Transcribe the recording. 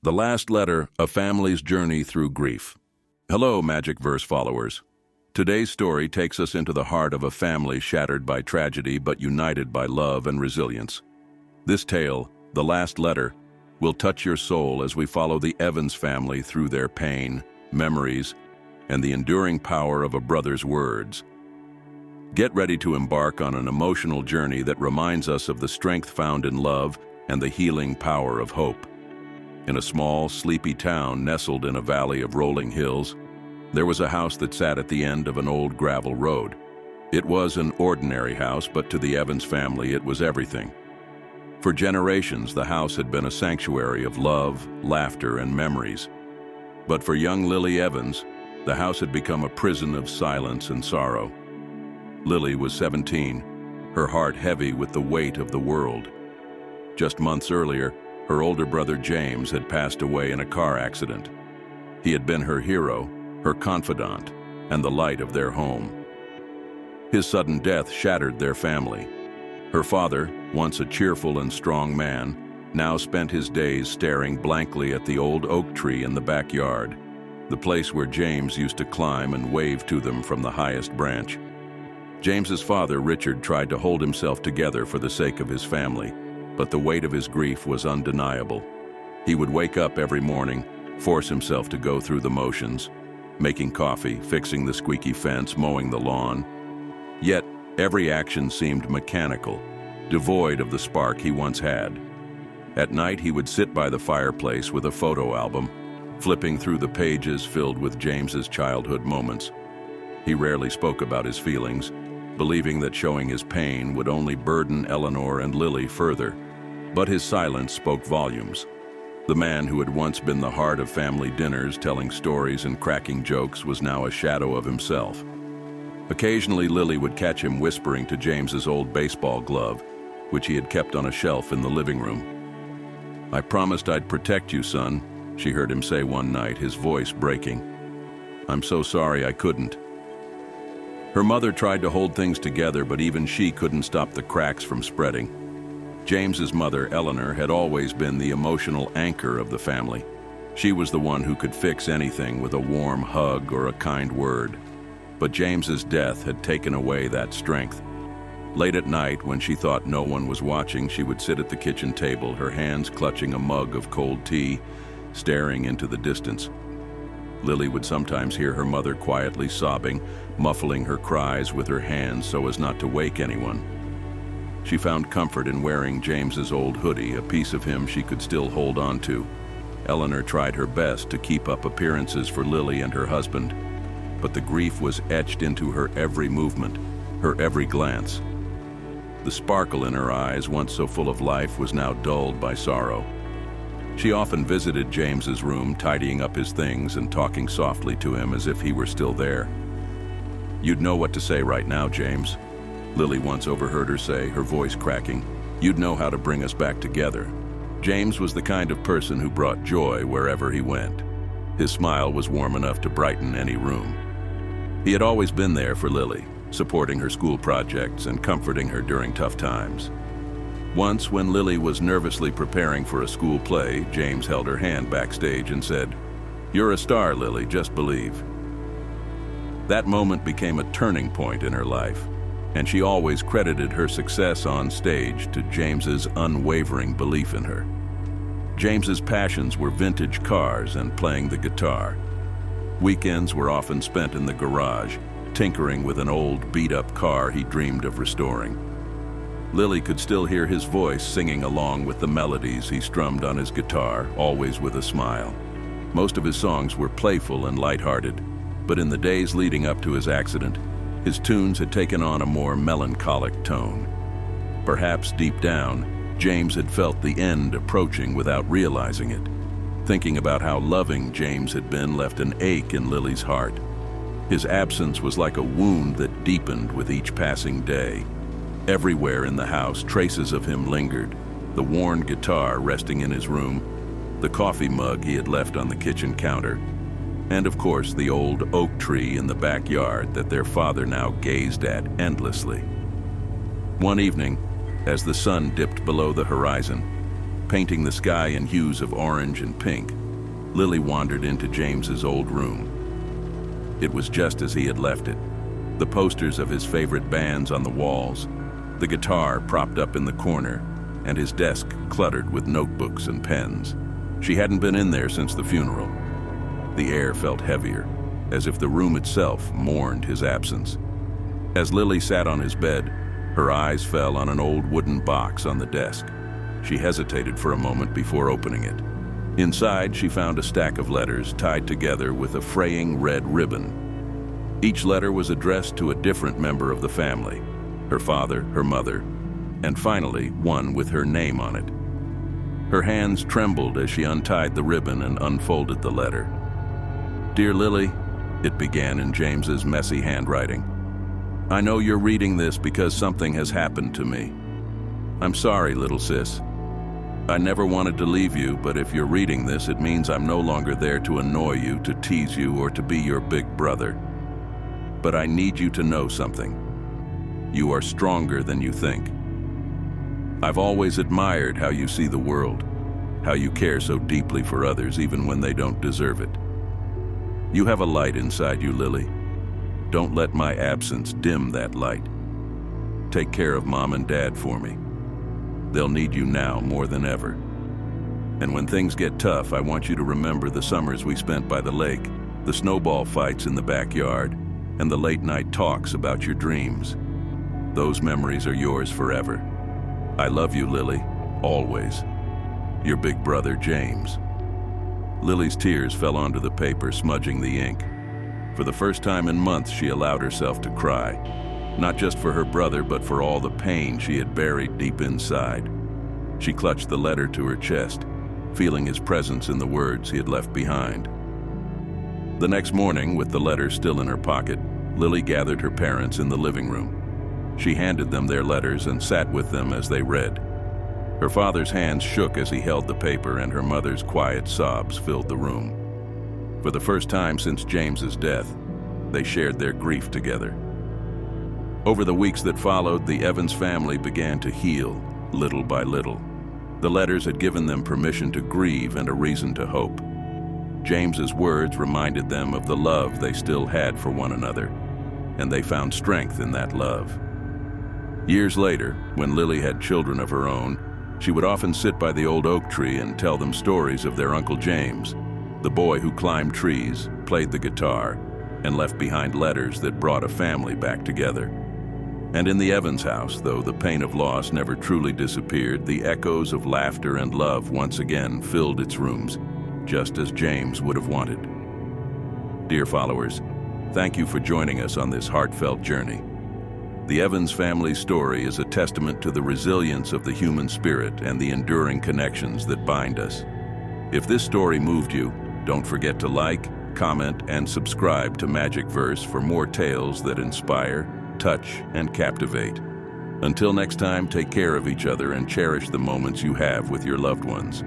The Last Letter, A Family's Journey Through Grief. Hello, Magic Verse followers. Today's story takes us into the heart of a family shattered by tragedy but united by love and resilience. This tale, The Last Letter, will touch your soul as we follow the Evans family through their pain, memories, and the enduring power of a brother's words. Get ready to embark on an emotional journey that reminds us of the strength found in love and the healing power of hope. In a small, sleepy town nestled in a valley of rolling hills, there was a house that sat at the end of an old gravel road. It was an ordinary house, but to the Evans family it was everything. For generations, the house had been a sanctuary of love, laughter, and memories. But for young Lily Evans, the house had become a prison of silence and sorrow. Lily was 17, her heart heavy with the weight of the world. Just months earlier, her older brother James had passed away in a car accident. He had been her hero, her confidant, and the light of their home. His sudden death shattered their family. Her father, once a cheerful and strong man, now spent his days staring blankly at the old oak tree in the backyard, the place where James used to climb and wave to them from the highest branch. James's father, Richard, tried to hold himself together for the sake of his family, but the weight of his grief was undeniable. He would wake up every morning, force himself to go through the motions, making coffee, fixing the squeaky fence, mowing the lawn. Yet, every action seemed mechanical, devoid of the spark he once had. At night, he would sit by the fireplace with a photo album, flipping through the pages filled with James's childhood moments. He rarely spoke about his feelings, believing that showing his pain would only burden Eleanor and Lily further. But his silence spoke volumes. The man who had once been the heart of family dinners, telling stories and cracking jokes, was now a shadow of himself. Occasionally, Lily would catch him whispering to James's old baseball glove, which he had kept on a shelf in the living room. "I promised I'd protect you, son," she heard him say one night, his voice breaking. "I'm so sorry I couldn't." Her mother tried to hold things together, but even she couldn't stop the cracks from spreading. James's mother, Eleanor, had always been the emotional anchor of the family. She was the one who could fix anything with a warm hug or a kind word. But James's death had taken away that strength. Late at night, when she thought no one was watching, she would sit at the kitchen table, her hands clutching a mug of cold tea, staring into the distance. Lily would sometimes hear her mother quietly sobbing, muffling her cries with her hands so as not to wake anyone. She found comfort in wearing James's old hoodie, a piece of him she could still hold on to. Eleanor tried her best to keep up appearances for Lily and her husband, but the grief was etched into her every movement, her every glance. The sparkle in her eyes, once so full of life, was now dulled by sorrow. She often visited James's room, tidying up his things and talking softly to him as if he were still there. "You'd know what to say right now, James," Lily once overheard her say, her voice cracking. "You'd know how to bring us back together." James was the kind of person who brought joy wherever he went. His smile was warm enough to brighten any room. He had always been there for Lily, supporting her school projects and comforting her during tough times. Once, when Lily was nervously preparing for a school play, James held her hand backstage and said, "You're a star, Lily, just believe." That moment became a turning point in her life, and she always credited her success on stage to James's unwavering belief in her. James's passions were vintage cars and playing the guitar. Weekends were often spent in the garage, tinkering with an old, beat-up car he dreamed of restoring. Lily could still hear his voice singing along with the melodies he strummed on his guitar, always with a smile. Most of his songs were playful and lighthearted, but in the days leading up to his accident, his tunes had taken on a more melancholic tone. Perhaps deep down, James had felt the end approaching without realizing it. Thinking about how loving James had been left an ache in Lily's heart. His absence was like a wound that deepened with each passing day. Everywhere in the house, traces of him lingered. The worn guitar resting in his room, the coffee mug he had left on the kitchen counter, and of course the old oak tree in the backyard that their father now gazed at endlessly. One evening, as the sun dipped below the horizon, Painting the sky in hues of orange and pink, Lily wandered into James's old room. It was just as he had left it. The posters of his favorite bands on the walls, the guitar propped up in the corner, and his desk cluttered with notebooks and pens. She hadn't been in there since the funeral. The air felt heavier, as if the room itself mourned his absence. As Lily sat on his bed, her eyes fell on an old wooden box on the desk. She hesitated for a moment before opening it. Inside, she found a stack of letters tied together with a fraying red ribbon. Each letter was addressed to a different member of the family, her father, her mother, and finally, one with her name on it. Her hands trembled as she untied the ribbon and unfolded the letter. "Dear Lily," it began in James's messy handwriting, "I know you're reading this because something has happened to me. I'm sorry, little sis. I never wanted to leave you, but if you're reading this, it means I'm no longer there to annoy you, to tease you, or to be your big brother. But I need you to know something. You are stronger than you think. I've always admired how you see the world, how you care so deeply for others even when they don't deserve it. You have a light inside you, Lily. Don't let my absence dim that light. Take care of Mom and Dad for me. They'll need you now more than ever. And when things get tough, I want you to remember the summers we spent by the lake, the snowball fights in the backyard, and the late-night talks about your dreams. Those memories are yours forever. I love you, Lily, always. Your big brother, James." Lily's tears fell onto the paper, smudging the ink. For the first time in months, she allowed herself to cry. Not just for her brother, but for all the pain she had buried deep inside. She clutched the letter to her chest, feeling his presence in the words he had left behind. The next morning, with the letter still in her pocket, Lily gathered her parents in the living room. She handed them their letters and sat with them as they read. Her father's hands shook as he held the paper, and her mother's quiet sobs filled the room. For the first time since James's death, they shared their grief together. Over the weeks that followed, the Evans family began to heal, little by little. The letters had given them permission to grieve and a reason to hope. James's words reminded them of the love they still had for one another, and they found strength in that love. Years later, when Lily had children of her own, she would often sit by the old oak tree and tell them stories of their Uncle James, the boy who climbed trees, played the guitar, and left behind letters that brought a family back together. And in the Evans house, though the pain of loss never truly disappeared, the echoes of laughter and love once again filled its rooms, just as James would have wanted. Dear followers, thank you for joining us on this heartfelt journey. The Evans family's story is a testament to the resilience of the human spirit and the enduring connections that bind us. If this story moved you, don't forget to like, comment, and subscribe to Magic Verse for more tales that inspire, touch, and captivate. Until next time, take care of each other and cherish the moments you have with your loved ones.